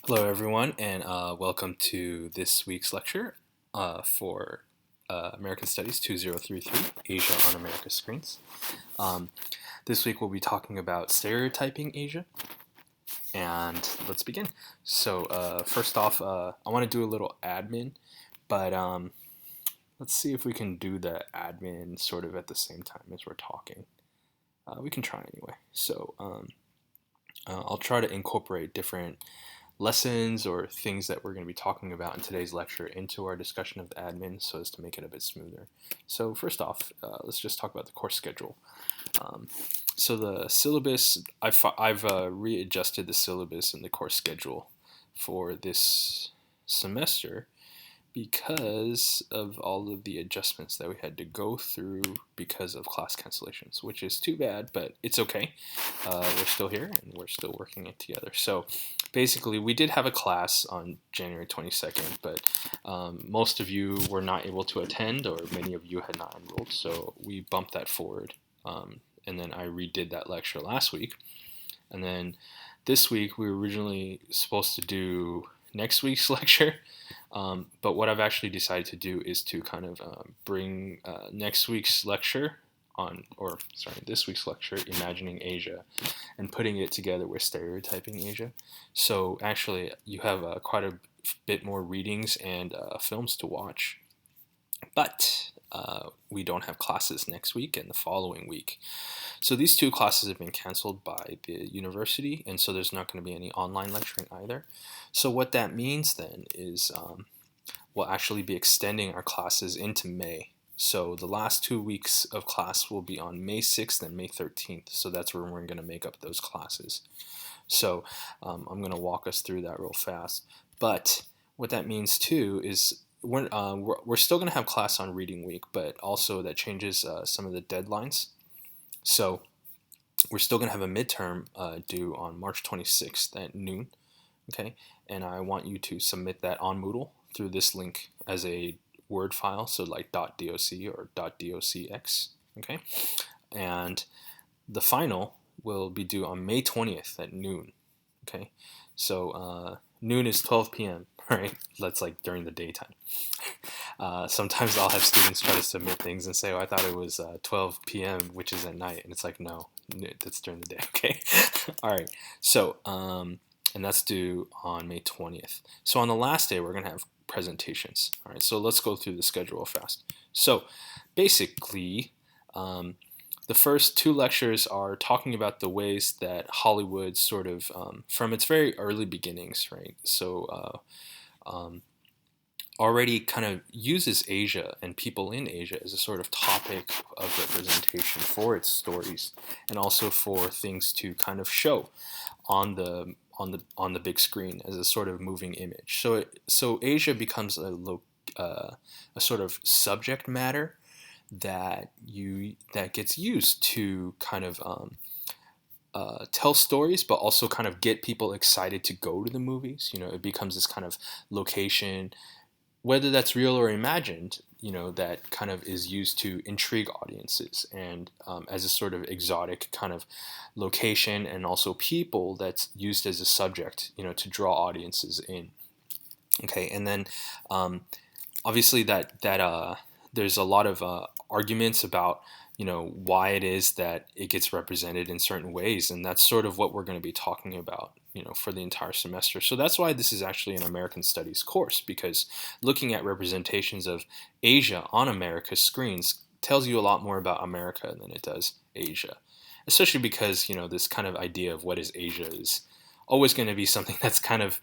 Hello, everyone, and welcome to this week's lecture for American Studies 2033, Asia on America's Screens. This week we'll be talking about stereotyping Asia, and let's begin. So first off, I want to do a little admin, but let's see if we can do the admin sort of at the same time as we're talking. We can try anyway. So I'll try to incorporate different lessons or things that we're going to be talking about in today's lecture into our discussion of the admin so as to make it a bit smoother. So first off, let's just talk about the course schedule. So the syllabus, I've readjusted the syllabus and the course schedule for this semester because of all of the adjustments that we had to go through because of class cancellations, which is too bad, but it's okay. We're still here and we're still working it together. So basically, we did have a class on January 22nd, but most of you were not able to attend, or many of you had not enrolled, so we bumped that forward. And then I redid that lecture last week. And then this week, we were originally supposed to do next week's lecture, but what I've actually decided to do is to kind of bring next week's lecture this week's lecture, Imagining Asia, and putting it together with Stereotyping Asia. So actually, you have quite a bit more readings and films to watch, but we don't have classes next week and the following week. So these two classes have been canceled by the university, and so there's not going to be any online lecturing either. So what that means then is we'll actually be extending our classes into May. So the last 2 weeks of class will be on May 6th and May 13th. So that's where we're going to make up those classes. So I'm going to walk us through that real fast. But what that means too is we're still going to have class on reading week, but also that changes some of the deadlines. So we're still going to have a midterm due on March 26th at noon. Okay, and I want you to submit that on Moodle through this link as a Word file, so like .doc or .docx, okay? And the final will be due on May 20th at noon, okay? So noon is 12 p.m., right? That's like during the daytime. Sometimes I'll have students try to submit things and say, oh, I thought it was 12 p.m., which is at night, and it's like, no, that's during the day, okay? All right, so, and that's due on May 20th. So on the last day, we're going to have presentations. All right, so let's go through the schedule fast. So basically, the first two lectures are talking about the ways that Hollywood sort of, from its very early beginnings, right? So already kind of uses Asia and people in Asia as a sort of topic of representation for its stories, and also for things to kind of show on the big screen as a sort of moving image. So Asia becomes a sort of subject matter that gets used to kind of tell stories, but also kind of get people excited to go to the movies. You know, it becomes this kind of location, whether that's real or imagined, you know, that kind of is used to intrigue audiences, and as a sort of exotic kind of location, and also people that's used as a subject, you know, to draw audiences in. Okay, and then obviously that there's a lot of arguments about, you know, why it is that it gets represented in certain ways, and that's sort of what we're going to be talking about, you know, for the entire semester. So that's why this is actually an American Studies course, because looking at representations of Asia on America's screens tells you a lot more about America than it does Asia, especially because, you know, this kind of idea of what is Asia is always going to be something that's kind of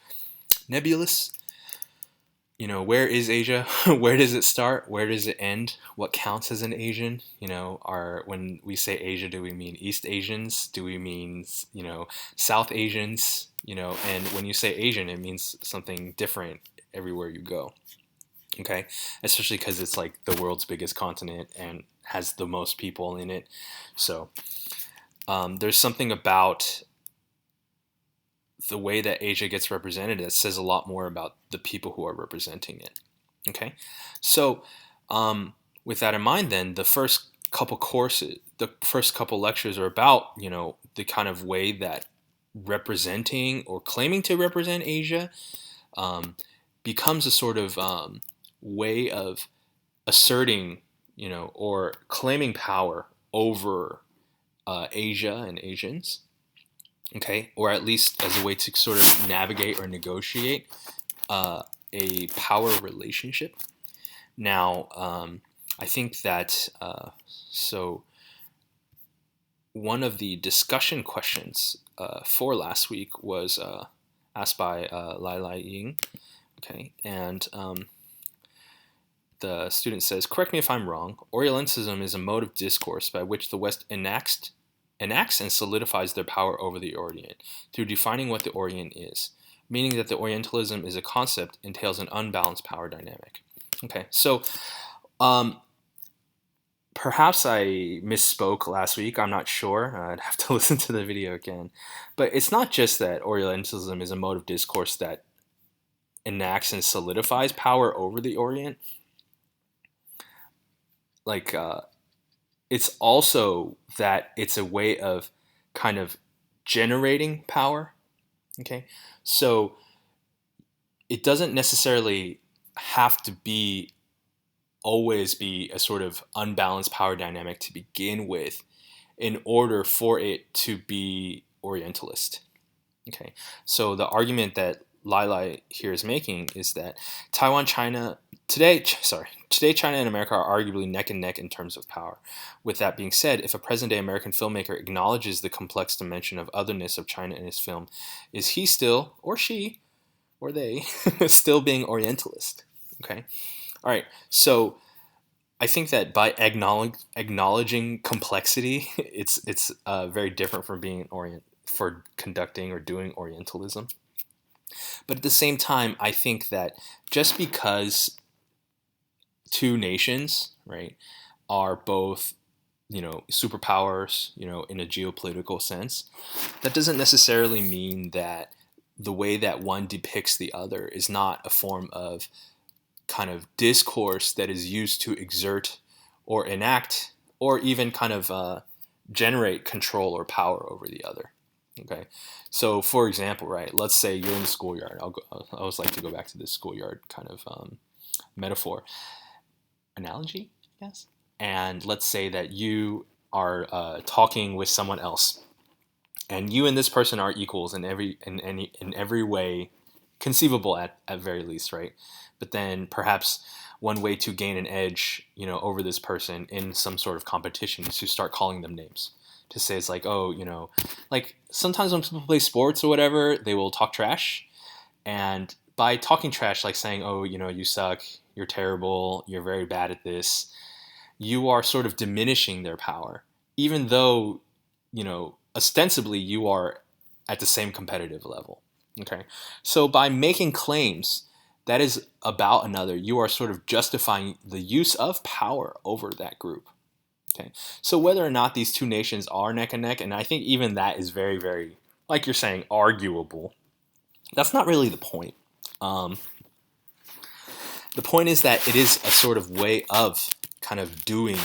nebulous. You know, where is Asia? Where does it start? Where does it end? What counts as an Asian? You know, when we say Asia, do we mean East Asians? Do we mean, you know, South Asians? You know, and when you say Asian, it means something different everywhere you go. Okay, especially because it's like the world's biggest continent and has the most people in it. So there's something about the way that Asia gets represented that says a lot more about the people who are representing it. Okay, so with that in mind, then the first couple lectures are about, you know, the kind of way that representing or claiming to represent Asia becomes a sort of way of asserting, or claiming power over Asia and Asians, okay, or at least as a way to sort of navigate or negotiate a power relationship. Now, I think that so one of the discussion questions for last week was asked by Lai Ying, okay, and the student says, correct me if I'm wrong, Orientalism is a mode of discourse by which the West enacts and solidifies their power over the Orient through defining what the Orient is, meaning that the Orientalism is a concept entails an unbalanced power dynamic. Okay, so perhaps I misspoke last week. I'm not sure. I'd have to listen to the video again. But it's not just that Orientalism is a mode of discourse that enacts and solidifies power over the Orient. Like, it's also that it's a way of kind of generating power. Okay, so it doesn't necessarily have to always be a sort of unbalanced power dynamic to begin with in order for it to be Orientalist. Okay, so the argument that Lai here is making is that today China and America are arguably neck and neck in terms of power. With that being said, if a present-day American filmmaker acknowledges the complex dimension of otherness of China in his film, is he still, or she, or they, still being Orientalist? Okay, all right. So I think that by acknowledging complexity, it's very different from being for conducting or doing Orientalism. But at the same time, I think that just because two nations, right, are both, superpowers, in a geopolitical sense, that doesn't necessarily mean that the way that one depicts the other is not a form of kind of discourse that is used to exert or enact or even kind of generate control or power over the other. Okay, so for example, right, let's say you're in the schoolyard. I always like to go back to this schoolyard kind of metaphor, analogy, I guess. And let's say that you are talking with someone else, and you and this person are equals in every way conceivable at very least, right? But then perhaps one way to gain an edge, over this person in some sort of competition is to start calling them names. To say it's like, oh, like sometimes when people play sports or whatever, they will talk trash. And by talking trash, like saying, oh, you suck, you're terrible, you're very bad at this, you are sort of diminishing their power, even though, ostensibly you are at the same competitive level. Okay. So by making claims that is about another, you are sort of justifying the use of power over that group. Okay, so whether or not these two nations are neck and neck, and I think even that is very, very, like you're saying, arguable, that's not really the point. The point is that it is a sort of way of kind of doing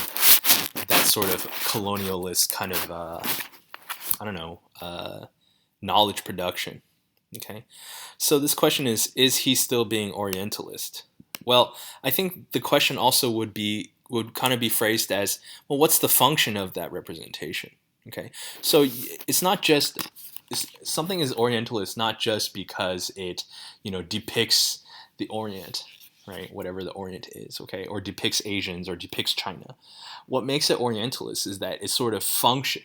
that sort of colonialist kind of, knowledge production. Okay, so this question is he still being Orientalist? Well, I think the question also would kind of be phrased as, well, what's the function of that representation? Okay, so it's not just something is Orientalist not just because it depicts the Orient, right? Whatever the Orient is, okay, or depicts Asians or depicts China. What makes it Orientalist is that it sort of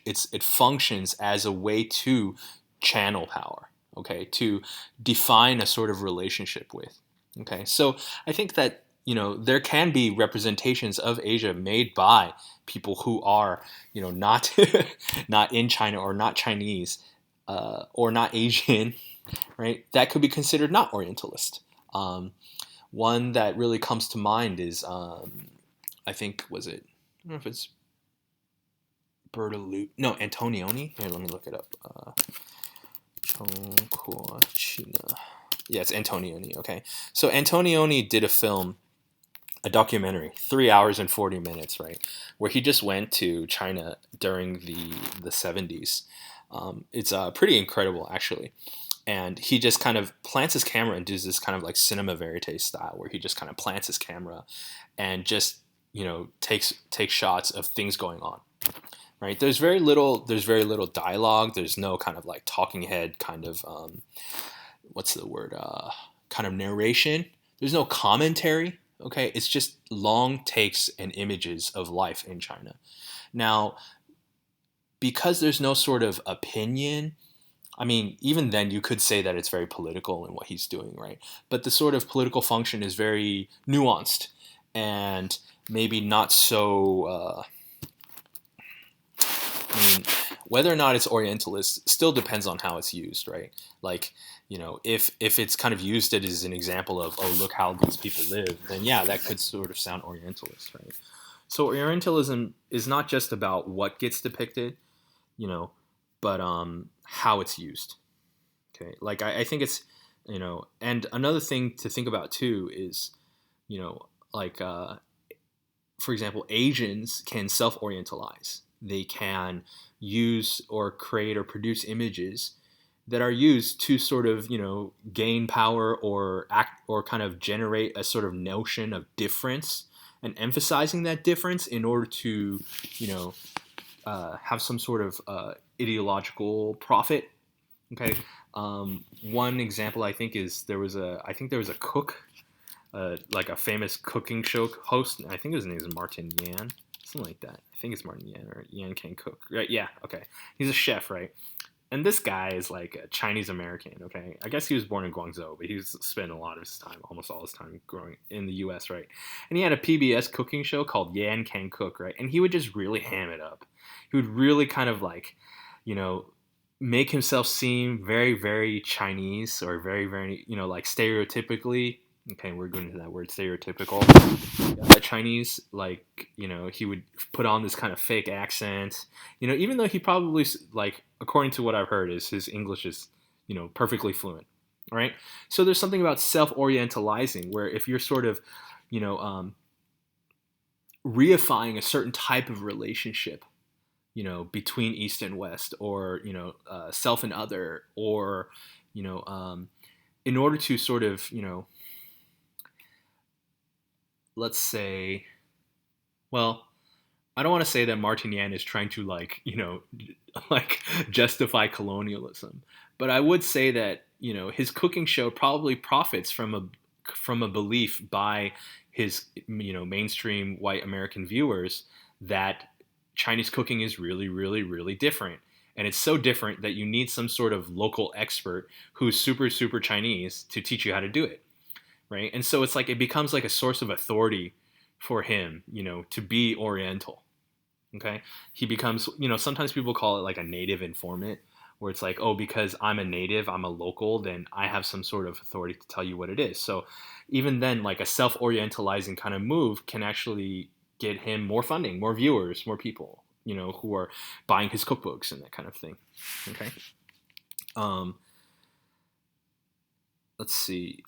it functions as a way to channel power, okay, to define a sort of relationship with. Okay, so I think that there can be representations of Asia made by people who are, not not in China or not Chinese or not Asian, right? That could be considered not Orientalist. One that really comes to mind is, I think, I don't know if it's Antonioni. Here, let me look it up. Yeah, it's Antonioni. Okay, so Antonioni did a documentary, 3 hours and 40 minutes, right, where he just went to China during the 70s, It's pretty incredible, actually. And he just kind of plants his camera and does this kind of like cinema verite style, where he just kind of plants his camera and just takes shots of things going on. Right? There's very little. There's very little dialogue. There's no kind of like talking head kind of what's the word? Kind of narration. There's no commentary. Okay, it's just long takes and images of life in China. Now, because there's no sort of opinion, I mean, even then you could say that it's very political in what he's doing, right? But the sort of political function is very nuanced and maybe not so. I mean, whether or not it's Orientalist still depends on how it's used, right? Like, if it's kind of used as an example of, oh, look how these people live, then yeah, that could sort of sound Orientalist, right? So Orientalism is not just about what gets depicted, but how it's used. Okay, like I think it's, and another thing to think about too is, like for example, Asians can self-orientalize. They can use or create or produce images that are used to sort of gain power or act or kind of generate a sort of notion of difference and emphasizing that difference in order to have some sort of ideological profit. Okay, one example I think is there was a cook, like a famous cooking show host. I think his name is Martin Yan, something like that. I think it's Martin Yan or Yan Can Cook. Right? Yeah. Okay. He's a chef, right? And this guy is like a Chinese American. Okay, I guess he was born in Guangzou, but he spent a lot of his time, almost all his time, growing in the U.S. Right? And he had a PBS cooking show called Yan Can Cook. Right? And he would just really ham it up. He would really kind of like, make himself seem very, very Chinese or very, very, like stereotypically. Okay, we're going to that word, stereotypical. Chinese, like, he would put on this kind of fake accent. Even though he probably, like, according to what I've heard, is his English is, perfectly fluent. Right? So there's something about self-orientalizing where if you're sort of, reifying a certain type of relationship, between East and West, or self and other, or in order to sort of let's say, well, I don't want to say that Martin Yan is trying to like like justify colonialism, but I would say that his cooking show probably profits from a belief by his mainstream white American viewers that Chinese cooking is really, really, really different. And it's so different that you need some sort of local expert who's super, super Chinese to teach you how to do it. Right. And so it's like it becomes like a source of authority for him, to be Oriental. Okay. He becomes, sometimes people call it like a native informant, where it's like, oh, because I'm a native, I'm a local, then I have some sort of authority to tell you what it is. So even then, like a self-orientalizing kind of move can actually get him more funding, more viewers, more people, who are buying his cookbooks and that kind of thing. Okay. Let's see.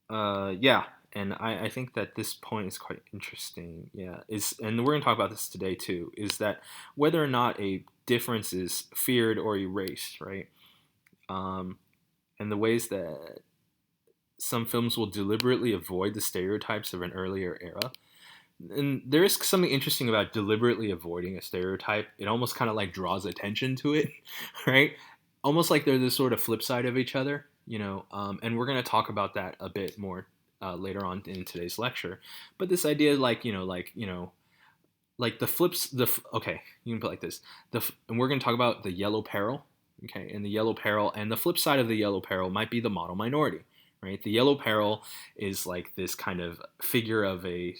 Yeah, and I think that this point is quite interesting. Yeah, and we're gonna talk about this today too. Is that whether or not a difference is feared or erased, right? And the ways that some films will deliberately avoid the stereotypes of an earlier era. And there is something interesting about deliberately avoiding a stereotype. It almost kind of like draws attention to it, right? Almost like they're the sort of flip side of each other, and we're going to talk about that a bit more later on in today's lecture. But this idea, like the flips, okay, you can put it like this, and we're going to talk about the yellow peril, okay, and the yellow peril, and the flip side of the yellow peril might be the model minority. Right? The yellow peril is like this kind of figure of the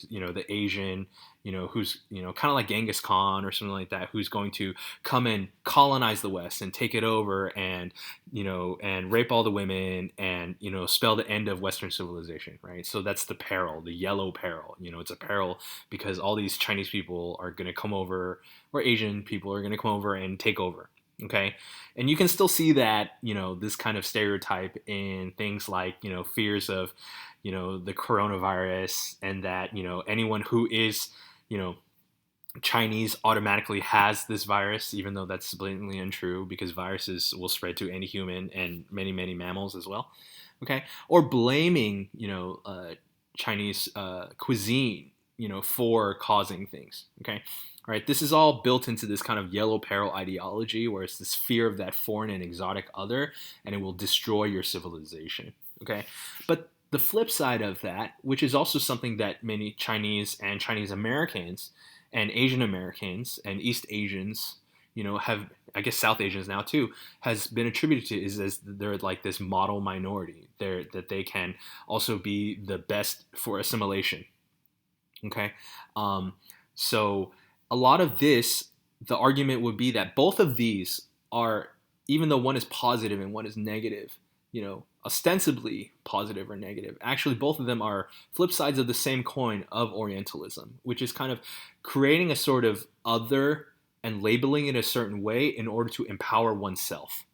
Asian, who's, kind of like Genghis Khan or something like that, who's going to come and colonize the West and take it over and, and rape all the women and, spell the end of Western civilization, right? So that's the peril, the yellow peril. It's a peril because all these Chinese people are going to come over, or Asian people are going to come over and take over. Okay. And you can still see that, this kind of stereotype in things like, fears of, the coronavirus, and that, anyone who is, Chinese automatically has this virus, even though that's blatantly untrue because viruses will spread to any human and many, many mammals as well. Okay. Or blaming, Chinese cuisine, for causing things. Okay. All right. This is all built into this kind of yellow peril ideology where it's this fear of that foreign and exotic other and it will destroy your civilization. Okay. But the flip side of that, which is also something that many Chinese and Chinese Americans and Asian Americans and East Asians, have, I guess South Asians now too, has been attributed to is as they're like this model minority. That they can also be the best for assimilation. Okay, um, so a lot of this, the argument would be that both of these are, even though one is positive and one is negative, ostensibly positive or negative, actually both of them are flip sides of the same coin of Orientalism, which is kind of creating a sort of other and labeling it a certain way in order to empower oneself.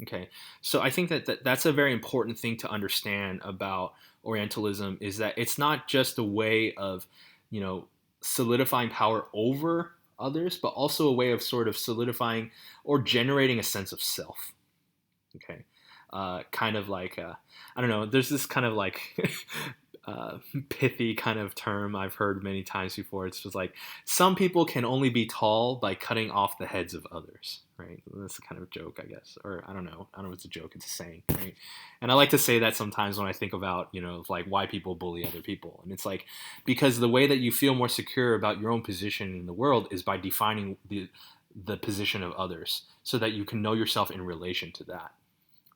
Okay, so I think that's a very important thing to understand about Orientalism is that it's not just a way of, you know, solidifying power over others, but also a way of sort of solidifying or generating a sense of self. Okay, kind of like I don't know. There's this kind of like pithy kind of term I've heard many times before. It's just like some people can only be tall by cutting off the heads of others, right? That's a kind of joke, I guess, or I don't know. I don't know if it's a joke. It's a saying, right? And I like to say that sometimes when I think about like why people bully other people, and it's like because the way that you feel more secure about your own position in the world is by defining the position of others, so that you can know yourself in relation to that,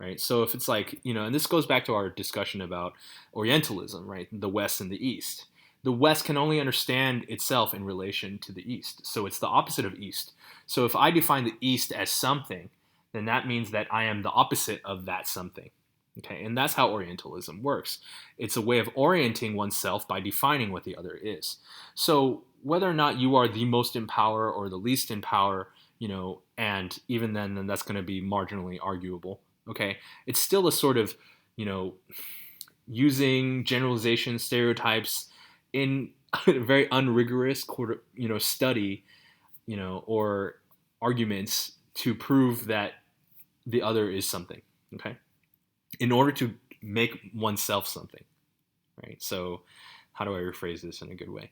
right? So if it's like, and this goes back to our discussion about Orientalism, right? The West and the East. The West can only understand itself in relation to the East. So it's the opposite of East. So if I define the East as something, then that means that I am the opposite of that something. Okay, and that's how Orientalism works. It's a way of orienting oneself by defining what the other is. So whether or not you are the most in power or the least in power, and even then that's going to be marginally arguable. Okay, it's still a sort of, you know, using generalization stereotypes in a very unrigorous study, or arguments to prove that the other is something. Okay, in order to make oneself something, right? So, how do I rephrase this in a good way?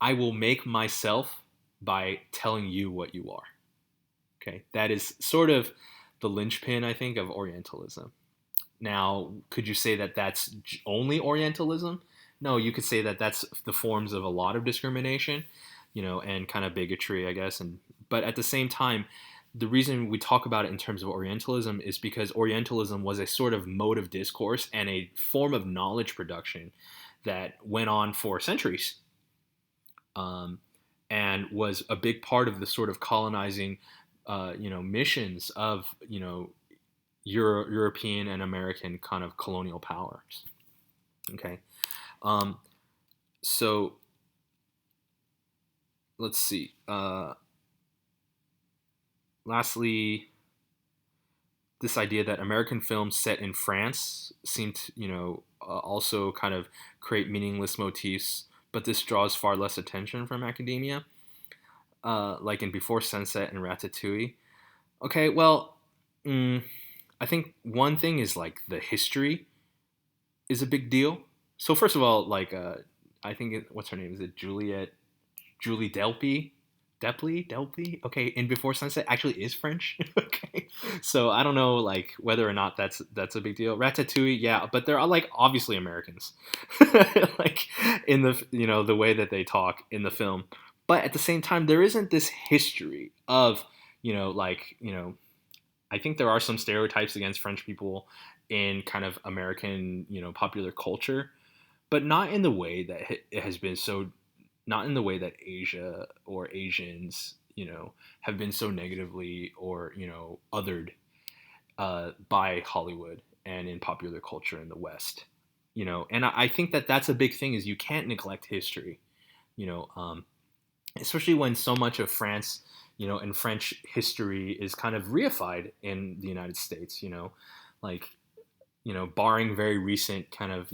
I will make myself by telling you what you are. Okay, that is sort of the linchpin, I think, of Orientalism. Now, could you say that that's only Orientalism? No, you could say that that's the forms of a lot of discrimination, and kind of bigotry, I guess. But at the same time, the reason we talk about it in terms of Orientalism is because Orientalism was a sort of mode of discourse and a form of knowledge production that went on for centuries, and was a big part of the sort of colonizing, missions of European and American kind of colonial powers. Okay, um, so let's see. Lastly, this idea that American films set in France seem to, also kind of create meaningless motifs, but this draws far less attention from academia, like in Before Sunset and Ratatouille. Okay, well, I think one thing is like the history is a big deal. So first of all, like I think what's her name? Is it Julie Delpy? Delpy? Okay, in Before Sunset actually is French. Okay, so I don't know like whether or not that's a big deal. Ratatouille, yeah, but they're like obviously Americans, like in the the way that they talk in the film. But at the same time, there isn't this history of I think there are some stereotypes against French people in kind of American, popular culture, but not in the way that it has been so, not in the way that Asia or Asians, have been so negatively or, othered by Hollywood and in popular culture in the West. And I think that that's a big thing is you can't neglect history, you know, um, especially when so much of France, and French history is kind of reified in the United States, like, barring very recent kind of,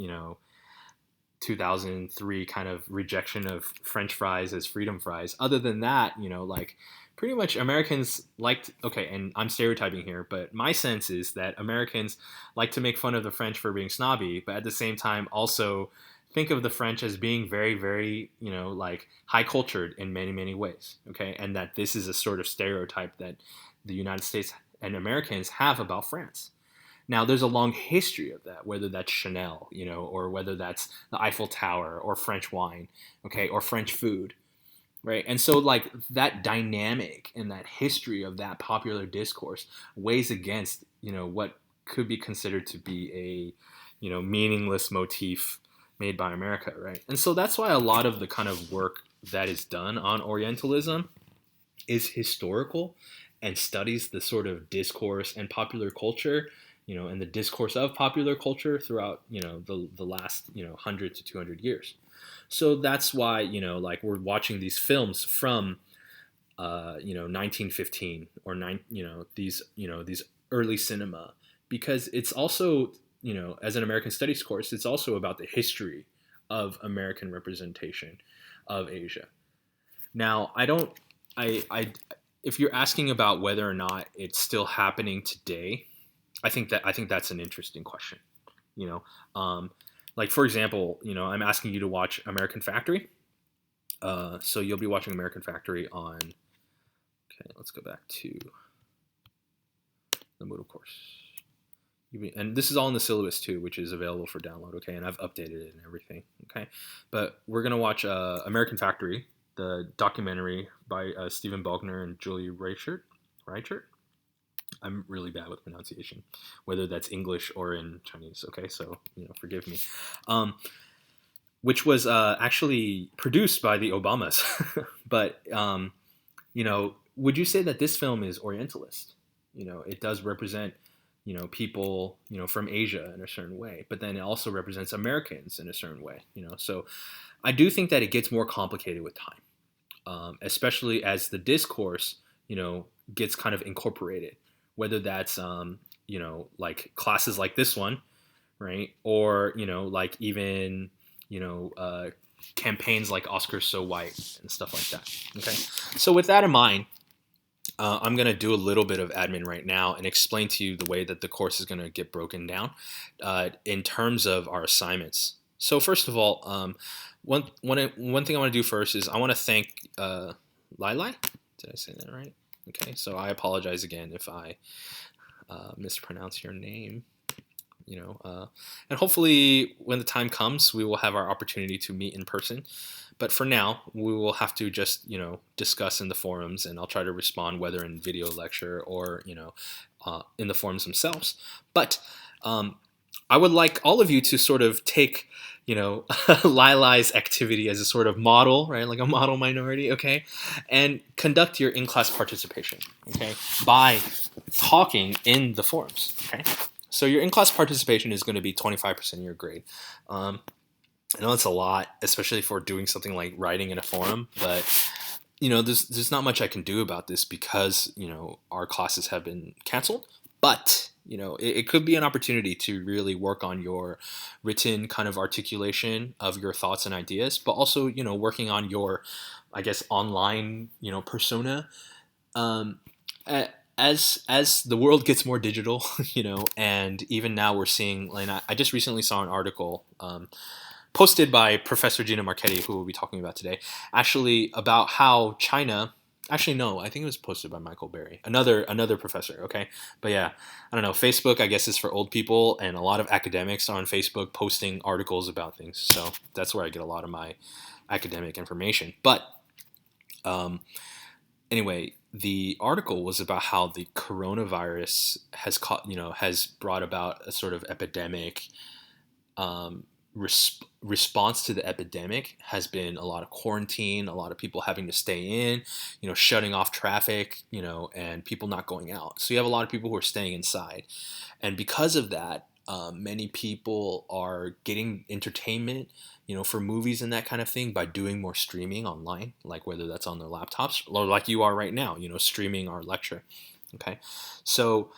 2003 kind of rejection of French fries as freedom fries. Other than that, like pretty much Americans liked, okay, and I'm stereotyping here, but my sense is that Americans like to make fun of the French for being snobby, but at the same time also think of the French as being very, very, like high cultured in many, many ways. Okay. And that this is a sort of stereotype that the United States and Americans have about France. Now, there's a long history of that, whether that's Chanel, or whether that's the Eiffel Tower or French wine, okay, or French food, right? And so, like, that dynamic and that history of that popular discourse weighs against, what could be considered to be a, meaningless motif made by America, right? And so that's why a lot of the kind of work that is done on Orientalism is historical and studies the sort of discourse and popular culture, and the discourse of popular culture throughout, the last, 100 to 200 years. So that's why, like we're watching these films from, 1915 or these early cinema, because it's also, as an American Studies course, it's also about the history of American representation of Asia. Now, if you're asking about whether or not it's still happening today, I think that's an interesting question. Like for example, I'm asking you to watch American Factory. So you'll be watching American Factory on. Okay, let's go back to the Moodle course. And this is all in the syllabus too, which is available for download. Okay, and I've updated it and everything. Okay, but we're gonna watch American Factory, the documentary by Stephen Bogner and Julie Reichert. I'm really bad with pronunciation, whether that's English or in Chinese. Okay, so forgive me. Which was actually produced by the Obamas, but would you say that this film is Orientalist? It does represent people from Asia in a certain way, but then it also represents Americans in a certain way. So I do think that it gets more complicated with time, especially as the discourse gets kind of incorporated. Whether that's like classes like this one, right, or like even campaigns like Oscars So White and stuff like that. Okay, so with that in mind, I'm going to do a little bit of admin right now and explain to you the way that the course is going to get broken down in terms of our assignments. So first of all, one thing I want to do first is I want to thank Lili. Did I say that right? Okay, so I apologize again if I mispronounce your name. And hopefully when the time comes, we will have our opportunity to meet in person. But for now, we will have to just, discuss in the forums, and I'll try to respond whether in video lecture or, in the forums themselves. But I would like all of you to sort of take, Lili's activity as a sort of model, right? Like a model minority, okay? And conduct your in-class participation, okay? By talking in the forums, okay? So your in-class participation is going to be 25% of your grade. I know it's a lot, especially for doing something like writing in a forum, but there's not much I can do about this because our classes have been canceled. But it could be an opportunity to really work on your written kind of articulation of your thoughts and ideas, but also working on your, I guess, online persona. As the world gets more digital, and even now we're seeing, like, I just recently saw an article posted by Professor Gina Marchetti, who we'll be talking about today, actually about how China, actually no, I think it was posted by Michael Berry, another professor, okay? But yeah, I don't know, Facebook I guess is for old people, and a lot of academics are on Facebook posting articles about things, so that's where I get a lot of my academic information. But anyway, the article was about how the coronavirus has brought about a sort of epidemic. Response to the epidemic has been a lot of quarantine, a lot of people having to stay in, shutting off traffic, and people not going out. So you have a lot of people who are staying inside. And because of that, many people are getting entertainment, for movies and that kind of thing by doing more streaming online, like whether that's on their laptops or like you are right now, streaming our lecture. Okay. So,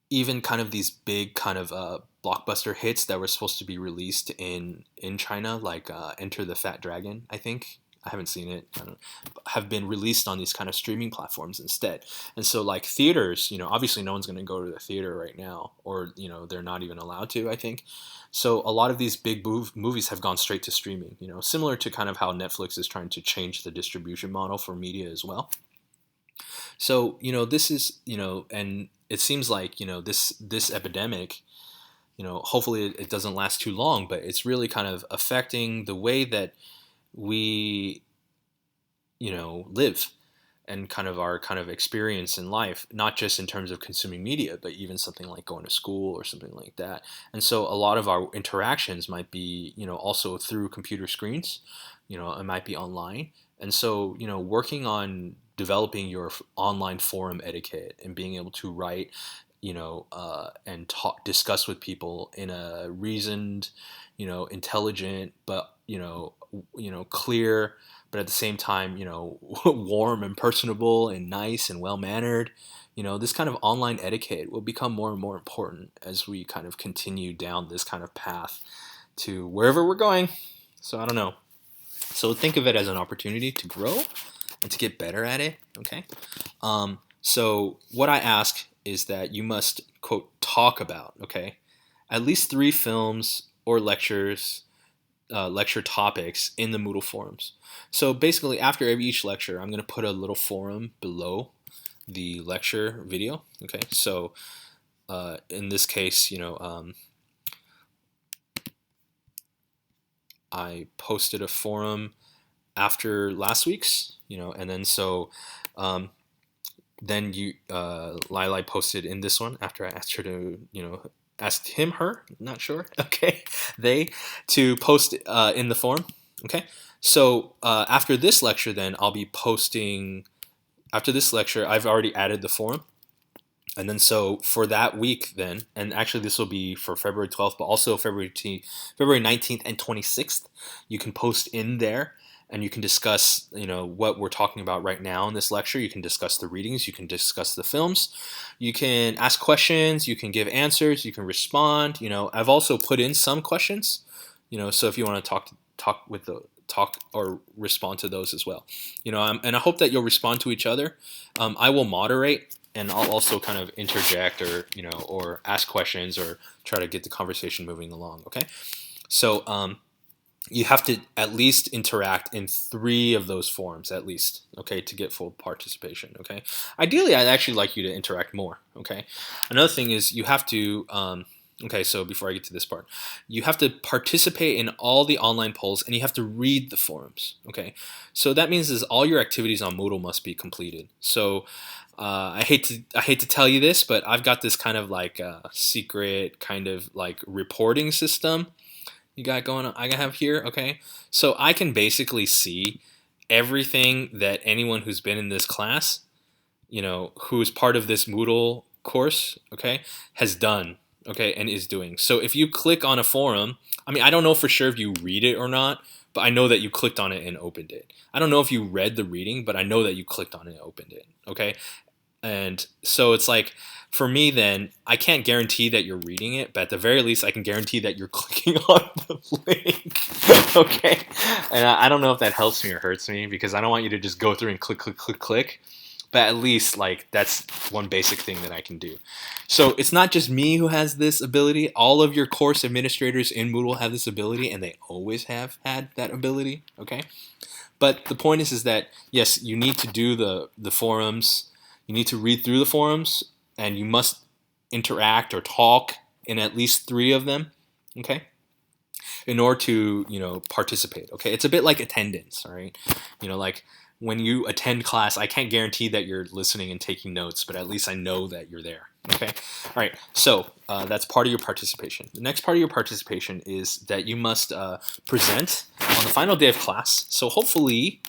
even kind of these big kind of blockbuster hits that were supposed to be released in China, like Enter the Fat Dragon, I think. I haven't seen it. I don't, have been released on these kind of streaming platforms instead. And so like theaters, obviously no one's going to go to the theater right now, or they're not even allowed to, I think. So a lot of these big movies have gone straight to streaming. Similar to kind of how Netflix is trying to change the distribution model for media as well. So this is and it seems like this epidemic, hopefully it doesn't last too long, but it's really kind of affecting the way that we live and kind of our kind of experience in life, not just in terms of consuming media, but even something like going to school or something like that. And so a lot of our interactions might be also through computer screens, it might be online. And so working on developing your online forum etiquette and being able to write and discuss with people in a reasoned, intelligent, but clear, but at the same time, warm and personable and nice and well mannered. This kind of online etiquette will become more and more important as we kind of continue down this kind of path to wherever we're going. So I don't know. So think of it as an opportunity to grow and to get better at it. Okay. So what I ask is that you must, quote, talk about, okay, at least 3 films or lecture topics in the Moodle forums. So basically, after each lecture, I'm going to put a little forum below the lecture video. Okay, so in this case, I posted a forum after last week's, and then so then Lili posted in this one after I asked her to, asked him, her, not sure, okay, they, to post in the forum, okay? So after this lecture, then I'll be posting, after this lecture, I've already added the forum. And then so for that week then, and actually this will be for February 12th, but also February 19th and 26th, you can post in there. And you can discuss, what we're talking about right now in this lecture. You can discuss the readings. You can discuss the films. You can ask questions. You can give answers. You can respond. I've also put in some questions. So if you want to talk or respond to those as well. And I hope that you'll respond to each other. I will moderate, and I'll also kind of interject or ask questions or try to get the conversation moving along. Okay, so. You have to at least interact in 3 of those forums at least, okay, to get full participation, okay? Ideally, I'd actually like you to interact more, okay? Another thing is you have to, okay, so before I get to this part, you have to participate in all the online polls and you have to read the forums, okay? So that means is all your activities on Moodle must be completed. So I hate to tell you this, but I've got this kind of like secret kind of like reporting system you got going on, I have here, okay? So I can basically see everything that anyone who's been in this class, who is part of this Moodle course, okay, has done, okay, and is doing. So if you click on a forum, I don't know for sure if you read it or not, but I know that you clicked on it and opened it. I don't know if you read the reading, but I know that you clicked on it and opened it, okay? And so it's like, for me then, I can't guarantee that you're reading it, but at the very least, I can guarantee that you're clicking on the link, okay? And I don't know if that helps me or hurts me, because I don't want you to just go through and click, click, click, click, but at least, like, that's one basic thing that I can do. So it's not just me who has this ability. All of your course administrators in Moodle have this ability, and they always have had that ability, okay? But the point is that, yes, you need to do the forums. You need to read through the forums, and you must interact or talk in at least 3 of them, okay, in order to, participate, okay? It's a bit like attendance, all right? Like when you attend class, I can't guarantee that you're listening and taking notes, but at least I know that you're there, okay? All right, so that's part of your participation. The next part of your participation is that you must present on the final day of class. So hopefully,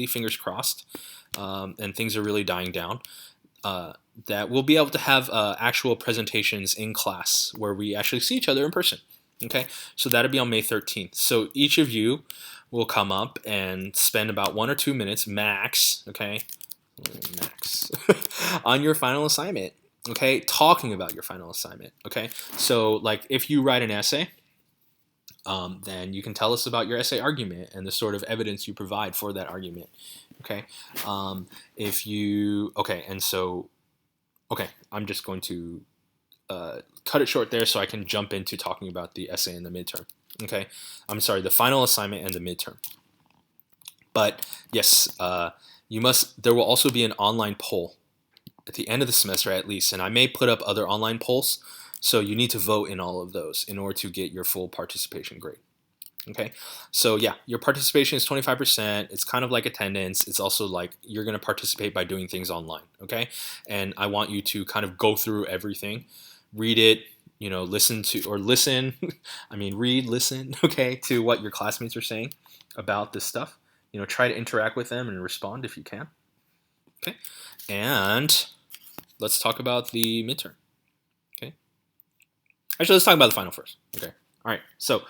fingers crossed, and things are really dying down, that we'll be able to have actual presentations in class where we actually see each other in person. Okay, so that'll be on May 13th. So each of you will come up and spend about 1 or 2 minutes max, okay, max, on your final assignment. okay, talking about your final assignment. Okay, so like if you write an essay, then you can tell us about your essay argument and the sort of evidence you provide for that argument. Okay, if you I'm just going to cut it short there so I can jump into talking about the essay and the midterm. Okay, I'm sorry, the final assignment and the midterm. But yes, there will also be an online poll at the end of the semester at least, and I may put up other online polls, so you need to vote in all of those in order to get your full participation grade. Okay, so yeah, your participation is 25%. It's kind of like attendance. It's also like you're going to participate by doing things online. Okay, and I want you to kind of go through everything, read it, listen, read, listen, okay, to what your classmates are saying about this stuff. Try to interact with them and respond if you can. Okay, and let's talk about the midterm. Okay, actually, let's talk about the final first. Okay, all right, so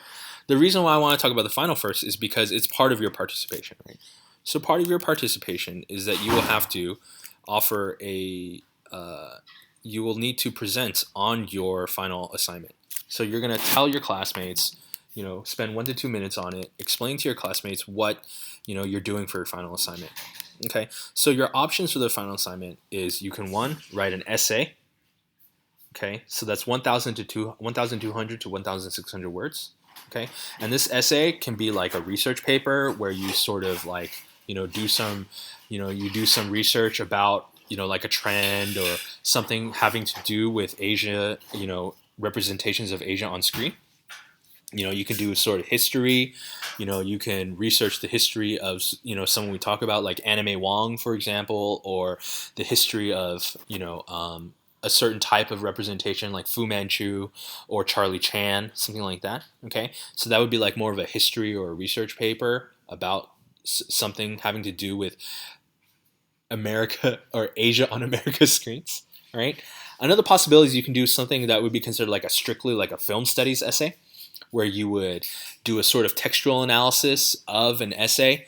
the reason why I want to talk about the final first is because it's part of your participation, right? So part of your participation is that you will have to offer you will need to present on your final assignment. So you're going to tell your classmates, spend 1 to 2 minutes on it, explain to your classmates what, you're doing for your final assignment. Okay, so your options for the final assignment is you can, one, write an essay. Okay, so that's 1,200 to 1,600 words. Okay, and this essay can be like a research paper where you sort of like, do some, you do some research about, like a trend or something having to do with Asia, representations of Asia on screen. You can do sort of history. You can research the history of, someone we talk about like Anime Wong, for example, or the history of, a certain type of representation like Fu Manchu or Charlie Chan, something like that. Okay, so that would be like more of a history or a research paper about something having to do with America or Asia on America's screens. All right. Another possibility is you can do something that would be considered like strictly like a film studies essay, where you would do a sort of textual analysis of an essay,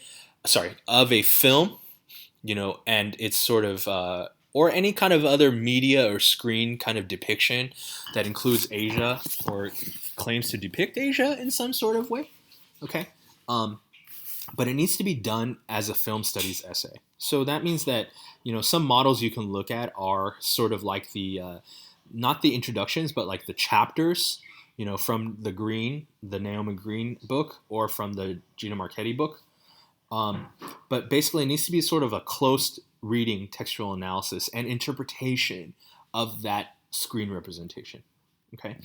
of a film, and it's sort of or any kind of other media or screen kind of depiction that includes Asia or claims to depict Asia in some sort of way. Okay, but it needs to be done as a film studies essay. So that means that some models you can look at are sort of like the not the introductions, but like the chapters, from the Naomi Green book, or from the Gina Marchetti book. But basically, it needs to be sort of a close reading, textual analysis, and interpretation of that screen representation. Okay,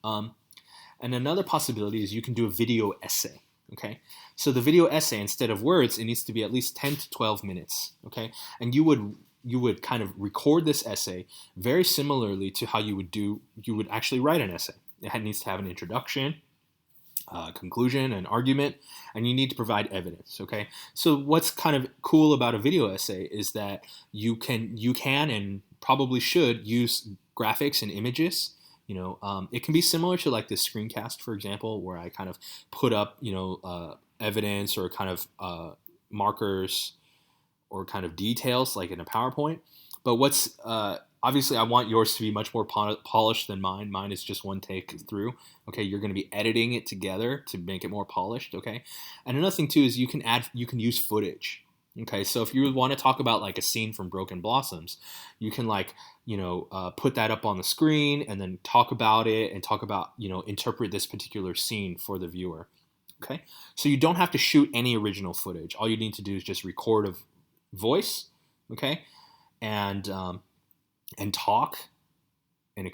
and another possibility is you can do a video essay. Okay, so the video essay, instead of words, it needs to be at least 10 to 12 minutes. Okay, and you would kind of record this essay very similarly to how you would actually write an essay. It needs to have an introduction, conclusion, and argument, and you need to provide evidence. Okay, so what's kind of cool about a video essay is that you can and probably should use graphics and images. It can be similar to like this screencast, for example, where I kind of put up evidence or kind of markers or kind of details like in a PowerPoint. But what's obviously, I want yours to be much more polished than mine. Mine is just one take through. Okay, you're going to be editing it together to make it more polished. Okay, and another thing too is you can use footage. Okay, so if you want to talk about like a scene from Broken Blossoms, you can put that up on the screen and then talk about it and talk about interpret this particular scene for the viewer. Okay, so you don't have to shoot any original footage. All you need to do is just record a voice. Okay, and talk and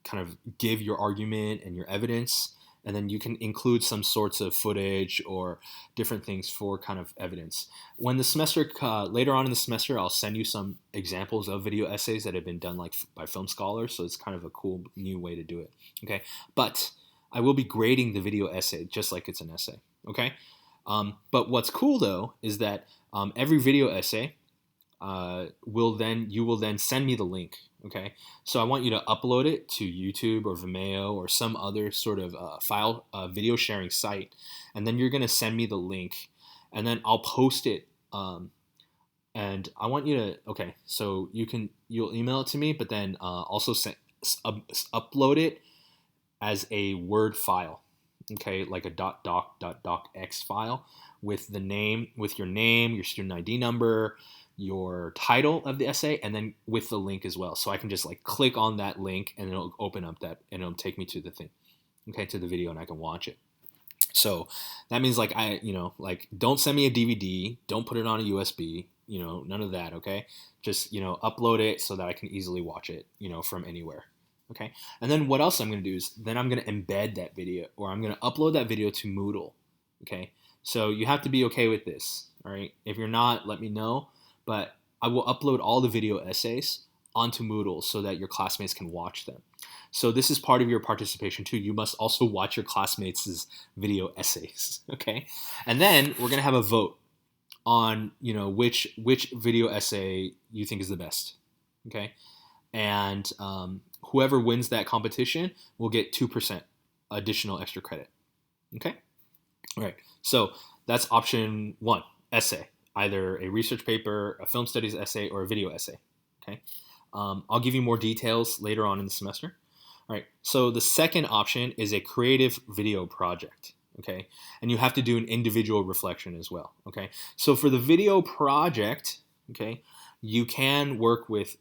kind of give your argument and your evidence, and then you can include some sorts of footage or different things for kind of evidence. When the semester later on in the semester, I'll send you some examples of video essays that have been done like by film scholars, so it's kind of a cool new way to do it. Okay, but I will be grading the video essay just like it's an essay. Okay, but what's cool though is that every video essay you will then send me the link. Okay, so I want you to upload it to YouTube or Vimeo or some other sort of video sharing site, and then you're going to send me the link, and then I'll post it and I want you to, okay, so you'll email it to me, but then also upload it as a Word file, okay, like a .docx file with your name, your student ID number, your title of the essay, and then with the link as well. So I can just like click on that link and it'll open up that, and it'll take me to the thing, okay, to the video, and I can watch it. So that means like like don't send me a DVD, don't put it on a USB, none of that, okay? Just, upload it so that I can easily watch it, from anywhere. Okay. And then what else I'm going to do is then I'm going to embed that video, or I'm going to upload that video to Moodle. Okay. So you have to be okay with this. All right. If you're not, let me know. But I will upload all the video essays onto Moodle so that your classmates can watch them. So this is part of your participation too. You must also watch your classmates' video essays. Okay. And then we're going to have a vote on, which video essay you think is the best. Okay. And whoever wins that competition will get 2% additional extra credit. Okay? All right. So that's option 1, essay. Either a research paper, a film studies essay, or a video essay. Okay? I'll give you more details later on in the semester. All right. So the second option is a creative video project. Okay? And you have to do an individual reflection as well. Okay? So for the video project, okay, you can work with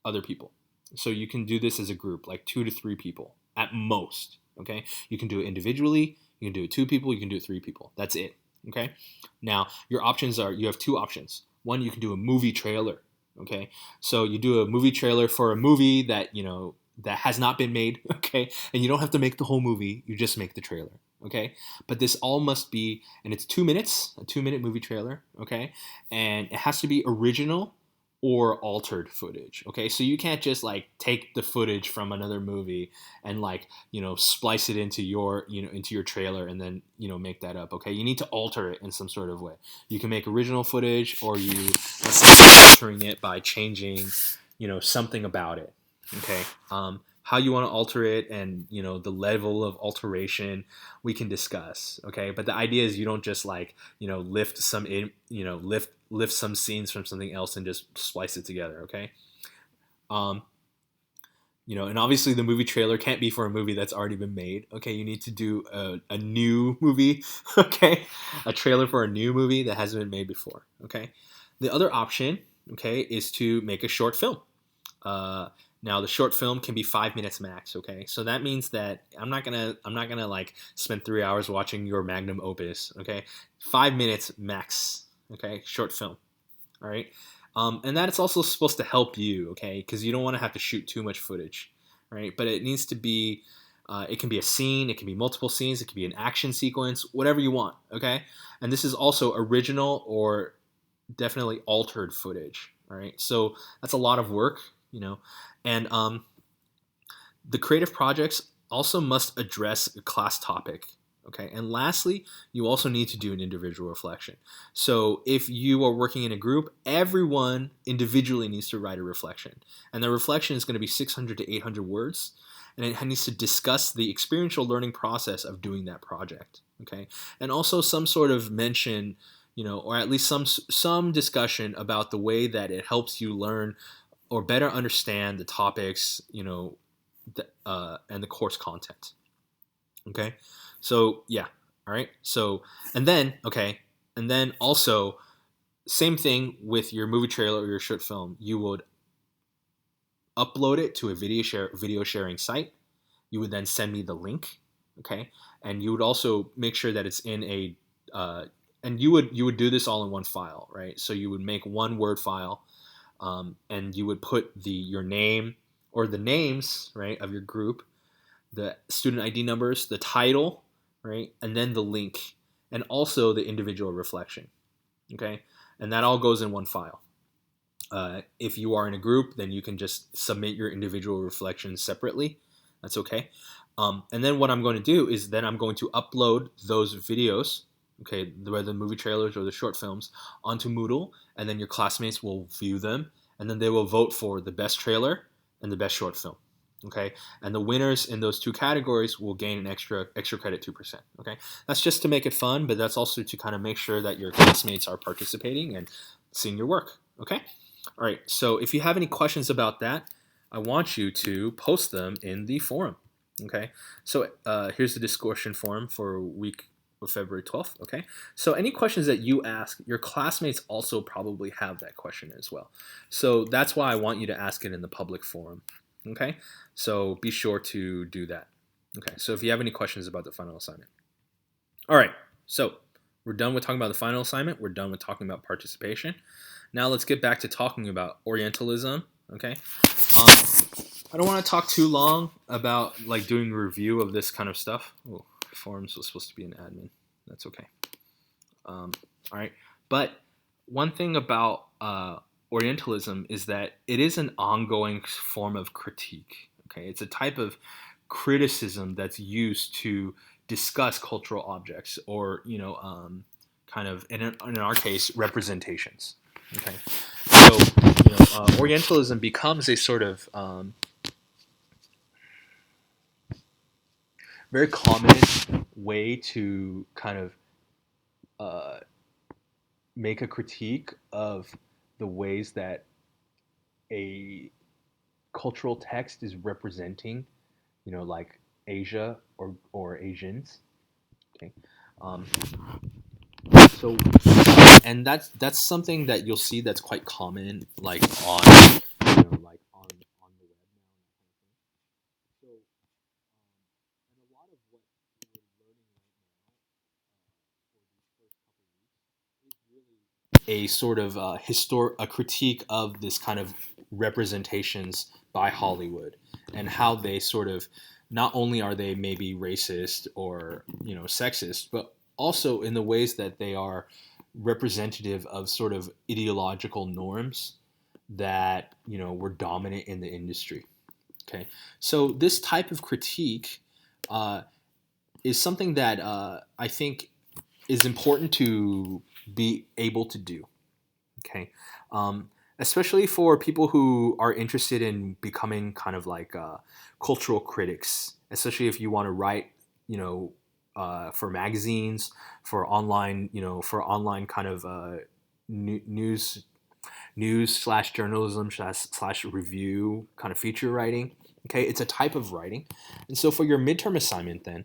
other people. So you can do this as a group, like 2 to 3 people at most. Okay. You can do it individually. You can do it 2 people. You can do it 3 people. That's it. Okay. Now your options are, you have 2 options. One, you can do a movie trailer. Okay. So you do a movie trailer for a movie that, that has not been made. Okay. And you don't have to make the whole movie. You just make the trailer. Okay. But this all must be, and it's 2 minutes, a 2-minute movie trailer. Okay. And it has to be original or altered footage. Okay, so you can't just like take the footage from another movie and like, splice it into your, into your trailer and then, make that up. Okay, you need to alter it in some sort of way. You can make original footage, or let's say altering it by changing, something about it. Okay, how you want to alter it and, the level of alteration we can discuss. Okay, but the idea is you don't just like, lift some lift some scenes from something else and just splice it together. Okay. And obviously the movie trailer can't be for a movie that's already been made. Okay. You need to do a new movie. Okay. A trailer for a new movie that hasn't been made before. Okay. The other option, okay, is to make a short film. Now the short film can be 5 minutes max. Okay, so that means that I'm not gonna like spend 3 hours watching your magnum opus. Okay, 5 minutes max. Okay, short film. All right, and that is also supposed to help you. Okay, because you don't want to have to shoot too much footage. Right, but it needs to be. It can be a scene. It can be multiple scenes. It can be an action sequence. Whatever you want. Okay, and this is also original or definitely altered footage. All right, so that's a lot of work. And the creative projects also must address a class topic. Okay, and lastly, you also need to do an individual reflection. So if you are working in a group, everyone individually needs to write a reflection, and the reflection is going to be 600 to 800 words, and it needs to discuss the experiential learning process of doing that project. Okay, and also some sort of mention, or at least some discussion about the way that it helps you learn or better understand the topics, and the course content. Okay, so yeah, all right. So and then also same thing with your movie trailer or your short film. You would upload it to a video sharing site. You would then send me the link. Okay, and you would also make sure that it's in a and you would do this all in one file, right? So you would make one Word file. And you would put your name or the names, right, of your group, the student ID numbers, the title, right, and then the link, and also the individual reflection. Okay, and that all goes in one file. If you are in a group, then you can just submit your individual reflections separately. That's okay. And then what I'm going to do is then I'm going to upload those videos, okay, whether the movie trailers or the short films, onto Moodle, and then your classmates will view them, and then they will vote for the best trailer and the best short film. Okay, and the winners in those 2 categories will gain an extra credit, 2%. Okay, that's just to make it fun, but that's also to kind of make sure that your classmates are participating and seeing your work. Okay? All right, so if you have any questions about that, I want you to post them in the forum. Okay, so here's the discussion forum for week of February 12th. Okay, so any questions that you ask, your classmates also probably have that question as well. So that's why I want you to ask it in the public forum. Okay, so be sure to do that. Okay, so if you have any questions about the final assignment. All right, so we're done with talking about the final assignment. We're done with talking about participation. Now let's get back to talking about Orientalism. Okay, I don't want to talk too long about like doing a review of this kind of stuff. Oh, forums was supposed to be an admin. That's okay. All right, but one thing about Orientalism is that it is an ongoing form of critique. Okay, it's a type of criticism that's used to discuss cultural objects, or kind of in our case, representations. Okay, so Orientalism becomes a sort of very common way to kind of uh, make a critique of the ways that a cultural text is representing, like Asia or Asians. Okay, um, so and that's something that you'll see that's quite common, like on like on the web now. So and a lot of what we're learning right now for these first couple of weeks is really a sort of a critique of this kind of representations by Hollywood, and how they sort of, not only are they maybe racist or sexist, but also in the ways that they are representative of sort of ideological norms that were dominant in the industry. Okay, so this type of critique uh, is something that I think is important to be able to do. Okay, especially for people who are interested in becoming kind of like cultural critics, especially if you want to write, for magazines, for online, for online kind of news slash journalism slash review kind of feature writing. Okay, it's a type of writing, and so for your midterm assignment, then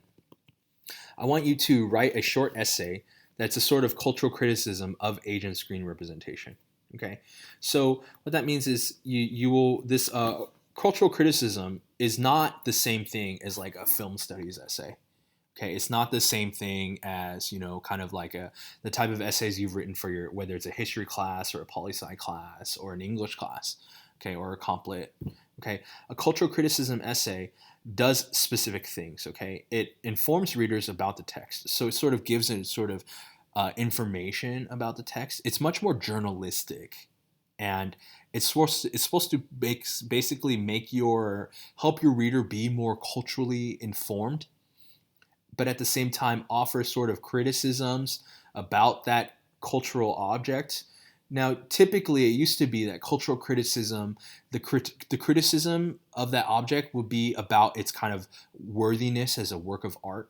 I want you to write a short essay that's a sort of cultural criticism of Asian screen representation. Okay, so what that means is you will this cultural criticism is not the same thing as like a film studies essay. Okay, it's not the same thing as kind of like the type of essays you've written for your, whether it's a history class or a poli sci class or an English class, okay, or a comp lit. Okay, a cultural criticism essay does specific things. Okay, it informs readers about the text, so it sort of gives it sort of information about the text. It's much more journalistic, and it's supposed to basically make your help your reader be more culturally informed, but at the same time offer sort of criticisms about that cultural object. Now, typically, it used to be that cultural criticism, the criticism of that object would be about its kind of worthiness as a work of art.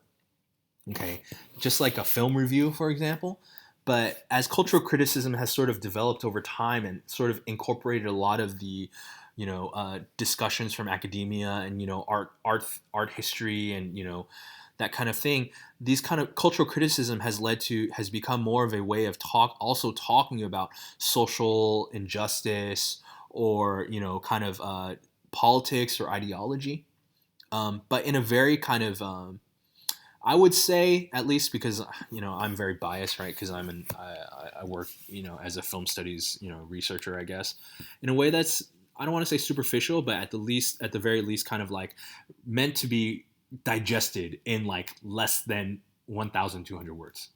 Okay, just like a film review, for example. But as cultural criticism has sort of developed over time and sort of incorporated a lot of the, discussions from academia and art history and that kind of thing, these kind of cultural criticism has become more of a way of also talking about social injustice, or kind of politics or ideology, but in a very kind of I would say, at least because I'm very biased, right? Because I work as a film studies researcher, I guess, in a way that's, I don't want to say superficial, but at the very least, kind of like meant to be digested in like less than 1,200 words.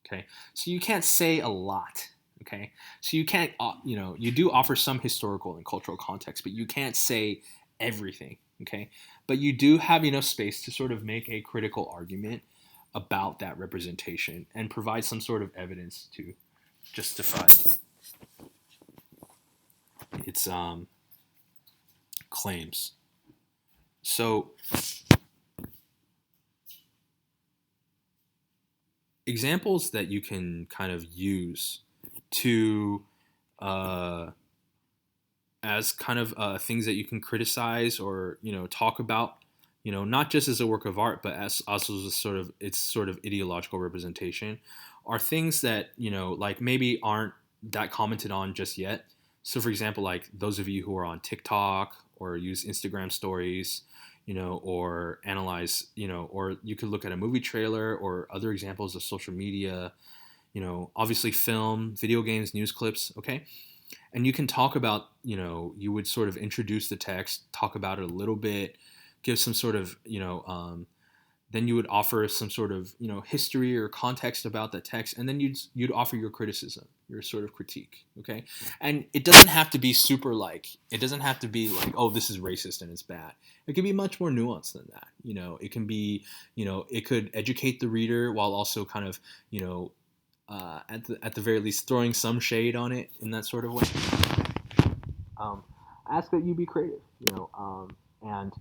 Okay, so you can't say a lot. Okay, so you can't you do offer some historical and cultural context, but you can't say everything. Okay, but you do have enough space to sort of make a critical argument about that representation and provide some sort of evidence to justify its claims. So examples that you can kind of use to uh, as kind of things that you can criticize or talk about, not just as a work of art, but as also as its sort of ideological representation, are things that like maybe aren't that commented on just yet. So, for example, like those of you who are on TikTok or use Instagram stories, or analyze, or you could look at a movie trailer or other examples of social media, obviously film, video games, news clips, okay? And you can talk about, you would sort of introduce the text, talk about it a little bit, give some sort of, then you would offer some sort of, history or context about the text, and then you'd offer your criticism, your sort of critique, okay? And it doesn't have to be super it doesn't have to be like, oh, this is racist and it's bad. It can be much more nuanced than that. It can be, it could educate the reader while also kind of, at the very least throwing some shade on it in that sort of way. Ask that you be creative, and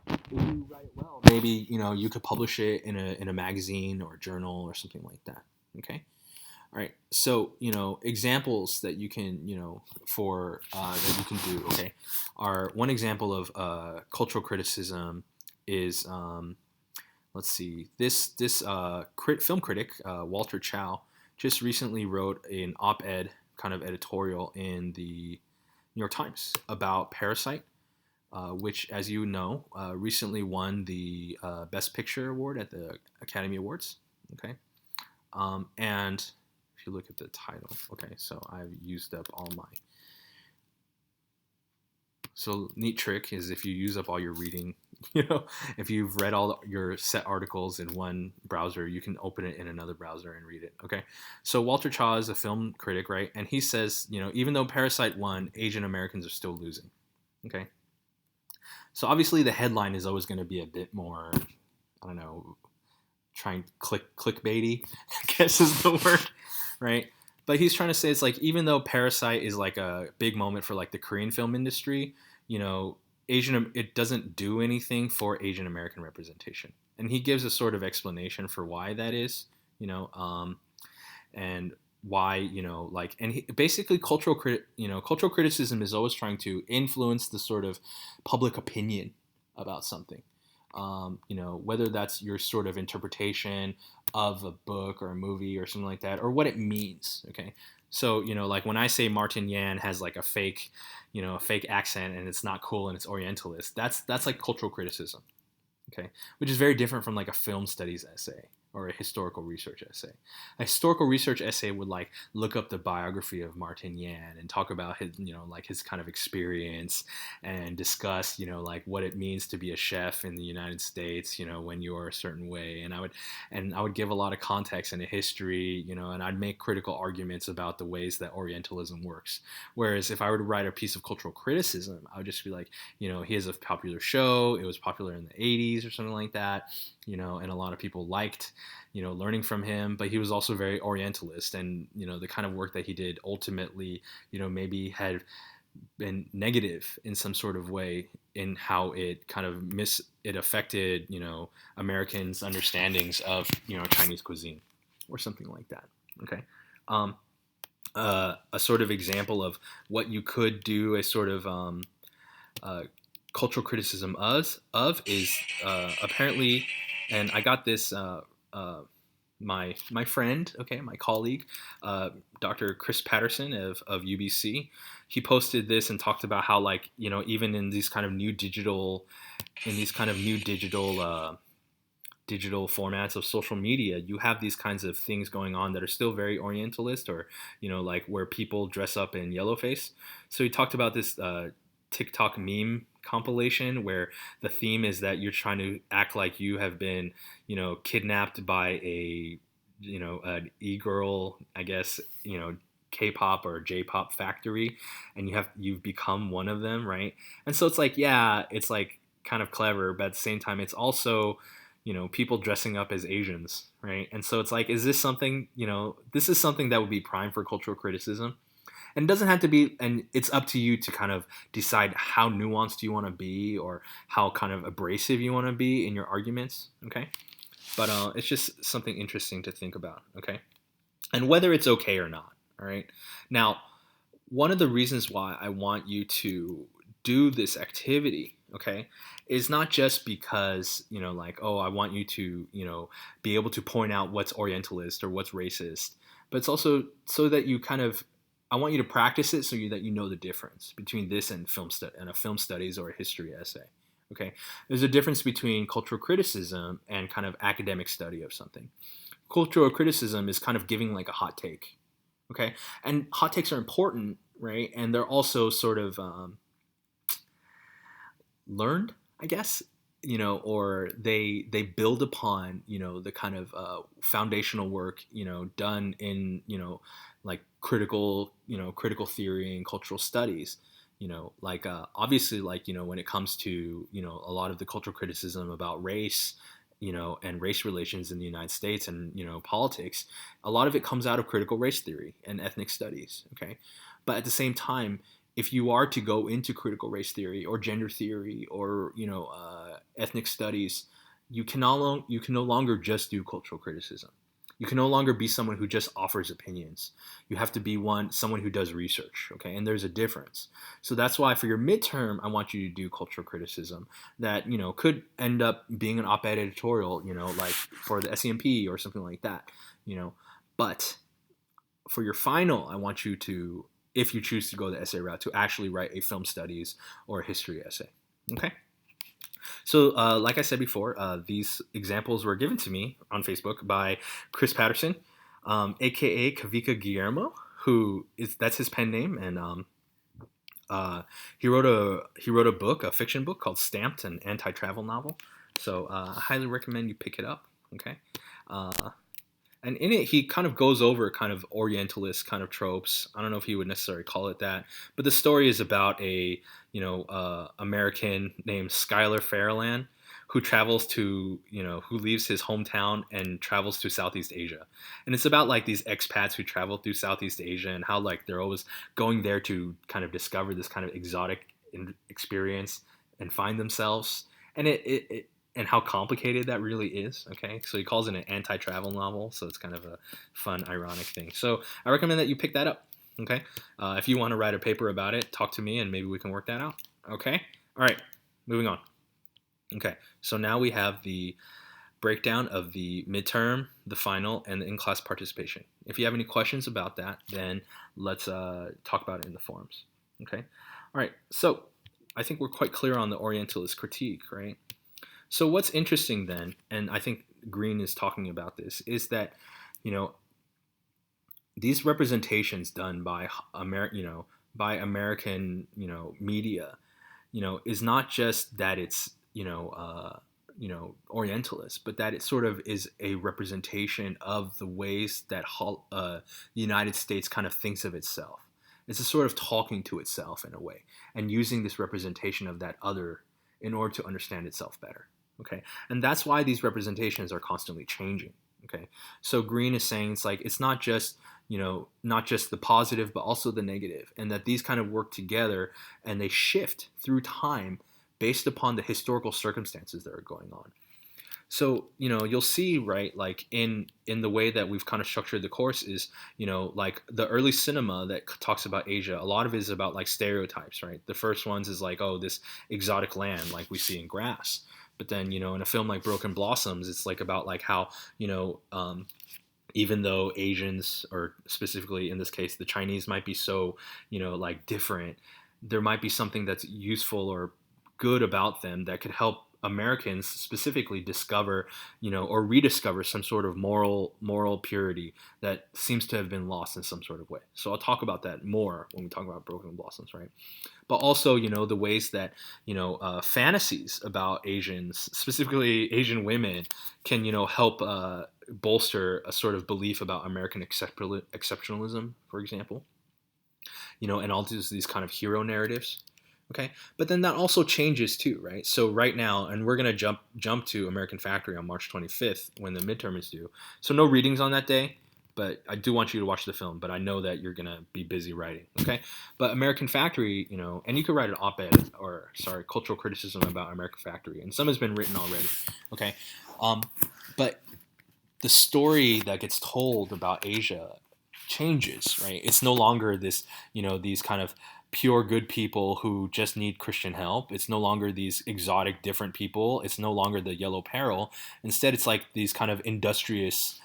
if you write it well, maybe you could publish it in a magazine or a journal or something like that. Okay. All right. So examples that you can for that you can do. Okay, are one example of cultural criticism is let's see, this film critic Walter Chow just recently wrote an op-ed kind of editorial in the New York Times about Parasite, which, as you know, recently won the Best Picture award at the Academy Awards. Okay, and if you look at the title, okay, so I've used up all my. So neat trick is if you use up all your reading, if you've read all your set articles in one browser, you can open it in another browser and read it. Okay. So Walter Chaw is a film critic, right? And he says, even though Parasite won, Asian Americans are still losing. Okay. So obviously the headline is always going to be a bit more, I don't know, trying clickbaity, I guess is the word, right? But he's trying to say it's like, even though Parasite is like a big moment for like the Korean film industry, it doesn't do anything for Asian American representation. And he gives a sort of explanation for why that is, and why, and basically cultural criticism is always trying to influence the sort of public opinion about something. Whether that's your sort of interpretation of a book or a movie or something like that, or what it means. Okay. So, like when I say Martin Yan has like a fake accent and it's not cool and it's Orientalist, that's like cultural criticism. Okay. Which is very different from like a film studies essay or a historical research essay. A historical research essay would like look up the biography of Martin Yan and talk about his, like his kind of experience and discuss, like what it means to be a chef in the United States, when you're a certain way. And I would give a lot of context and a history, and I'd make critical arguments about the ways that Orientalism works. Whereas if I were to write a piece of cultural criticism, I would just be like, he has a popular show. It was popular in the 80s or something like that. And a lot of people liked, learning from him, but he was also very Orientalist, and, the kind of work that he did ultimately, maybe had been negative in some sort of way in how it kind of it affected, Americans' understandings of, Chinese cuisine or something like that. Okay. A sort of example of what you could do a sort of, cultural criticism of is apparently, and I got this my friend, okay, my colleague, Dr. Chris Patterson of UBC. He posted this and talked about how, like, even in these kind of new digital digital formats of social media, you have these kinds of things going on that are still very Orientalist, or like where people dress up in yellowface. So he talked about this TikTok meme compilation where the theme is that you're trying to act like you have been, kidnapped by an e-girl, I guess, K-pop or J-pop factory, and you've become one of them, right? And so it's like, yeah, it's like kind of clever, but at the same time, it's also, people dressing up as Asians, right? And so it's like, is this something, this is something that would be prime for cultural criticism? And it doesn't have to be, and it's up to you to kind of decide how nuanced you want to be or how kind of abrasive you want to be in your arguments, okay? But it's just something interesting to think about, okay? And whether it's okay or not, all right? Now, one of the reasons why I want you to do this activity, okay, is not just because, like, oh, I want you to, be able to point out what's Orientalist or what's racist, but it's also so that you kind of, I want you to practice it so that you know the difference between this and a film studies or a history essay. Okay, there's a difference between cultural criticism and kind of academic study of something. Cultural criticism is kind of giving like a hot take. Okay, and hot takes are important, right? And they're also sort of learned, I guess, or they build upon, the kind of foundational work, done in, like critical theory and cultural studies. Like obviously, like, when it comes to, a lot of the cultural criticism about race, and race relations in the United States and, politics, a lot of it comes out of critical race theory and ethnic studies. Okay. But at the same time, if you are to go into critical race theory or gender theory or, ethnic studies, you can no longer just do cultural criticism. You can no longer be someone who just offers opinions. You have to be someone who does research, okay? And there's a difference. So that's why for your midterm, I want you to do cultural criticism that, could end up being an op-ed editorial, like for the SEMP or something like that, But for your final, I want you to, if you choose to go the essay route, to actually write a film studies or a history essay, okay? So, like I said before, these examples were given to me on Facebook by Chris Patterson, aka Kavika Guillermo, that's his pen name, and he wrote a book, a fiction book called Stamped, an anti-travel novel. So, I highly recommend you pick it up. Okay. And in it, he kind of goes over kind of Orientalist kind of tropes. I don't know if he would necessarily call it that, but the story is about a American named Skylar Fairland who travels to who leaves his hometown and travels to Southeast Asia, and it's about like these expats who travel through Southeast Asia and how like they're always going there to kind of discover this kind of exotic experience and find themselves, and it and how complicated that really is. Okay, so he calls it an anti-travel novel, so it's kind of a fun, ironic thing. So I recommend that you pick that up. Okay, if you want to write a paper about it, talk to me and maybe we can work that out. Okay, all right, moving on. Okay, so now we have the breakdown of the midterm, the final, and the in-class participation. If you have any questions about that, then let's talk about it in the forums. Okay, all right, so I think we're quite clear on the Orientalist critique, right? So what's interesting then, and I think Green is talking about this, is that, these representations done by by American, media, is not just that it's, Orientalist, but that it sort of is a representation of the ways that the United States kind of thinks of itself. It's a sort of talking to itself in a way, and using this representation of that other in order to understand itself better. Okay, and that's why these representations are constantly changing. Okay, so Green is saying it's not just not just the positive but also the negative, and that these kind of work together and they shift through time based upon the historical circumstances that are going on. So you'll see, right, like in the way that we've kind of structured the course is like the early cinema that talks about Asia, a lot of it is about like stereotypes, right? The first ones is like, oh, this exotic land like we see in Grass. But then, in a film like Broken Blossoms, it's like about like how, even though Asians, or specifically in this case, the Chinese might be so, like different, there might be something that's useful or good about them that could help Americans specifically discover, or rediscover some sort of moral purity that seems to have been lost in some sort of way. So I'll talk about that more when we talk about Broken Blossoms, right? But also, the ways that, fantasies about Asians, specifically Asian women, can, help bolster a sort of belief about American exceptionalism, for example, and all these kind of hero narratives. Okay, but then that also changes too, right? So right now, and we're gonna jump to American Factory on March 25th when the midterm is due. So no readings on that day, but I do want you to watch the film. But I know that you're gonna be busy writing. Okay, but American Factory, and you could write an op-ed cultural criticism about American Factory, and some has been written already. Okay, but the story that gets told about Asia changes, right? It's no longer this, these kind of pure good people who just need Christian help. It's no longer these exotic different people. It's no longer the yellow peril. Instead, it's like these kind of industrious,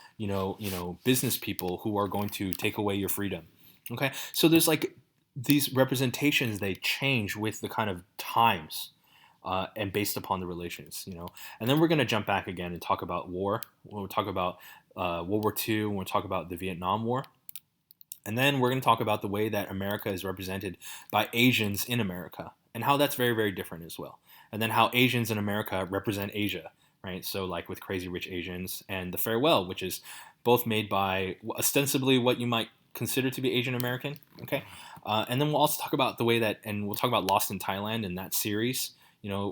business people who are going to take away your freedom. Okay, so there's like these representations, they change with the kind of times, and based upon the relations. And then we're going to jump back again and talk about war. We'll talk about World War II. We'll talk about the Vietnam War. And then we're going to talk about the way that America is represented by Asians in America and how that's very, very different as well. And then how Asians in America represent Asia, right? So like with Crazy Rich Asians and The Farewell, which is both made by ostensibly what you might consider to be Asian American, okay? And then we'll also talk about the way that, and we'll talk about Lost in Thailand in that series,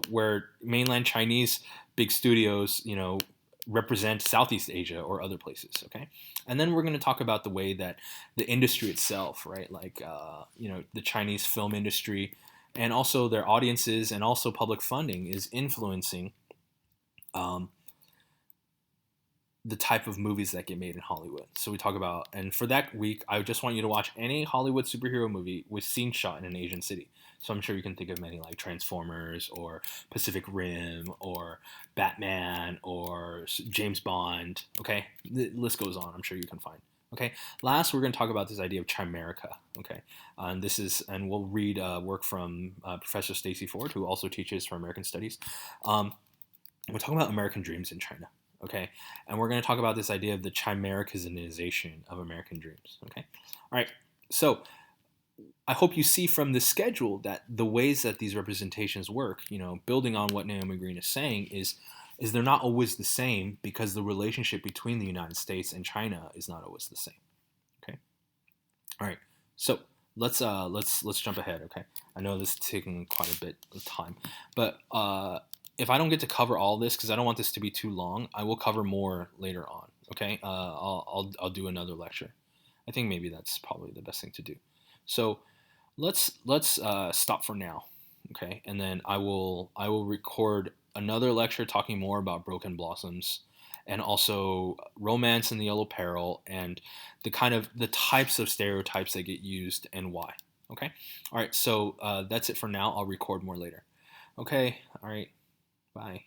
where mainland Chinese big studios, represent Southeast Asia or other places, okay? And then we're going to talk about the way that the industry itself, right, like, the Chinese film industry and also their audiences and also public funding is influencing the type of movies that get made in Hollywood. So we talk about, and for that week, I just want you to watch any Hollywood superhero movie with scenes shot in an Asian city. So I'm sure you can think of many like Transformers or Pacific Rim or Batman or James Bond. Okay, the list goes on. I'm sure you can find. Okay, last we're going to talk about this idea of chimerica. Okay, and we'll read work from Professor Stacy Ford, who also teaches for American Studies. We're talking about American dreams in China. Okay, and we're going to talk about this idea of the chimericization of American dreams. Okay, all right. So I hope you see from the schedule that the ways that these representations work, building on what Naomi Green is saying, is they're not always the same because the relationship between the United States and China is not always the same. Okay, all right. So let's jump ahead. Okay, I know this is taking quite a bit of time, but if I don't get to cover all this, because I don't want this to be too long, I will cover more later on. Okay, I'll do another lecture. I think maybe that's probably the best thing to do. So let's stop for now. Okay, and then I will record another lecture talking more about Broken Blossoms and also romance and the yellow peril and the types of stereotypes that get used and why. Okay, all right. So that's it for now. I'll record more later. Okay, all right. Bye.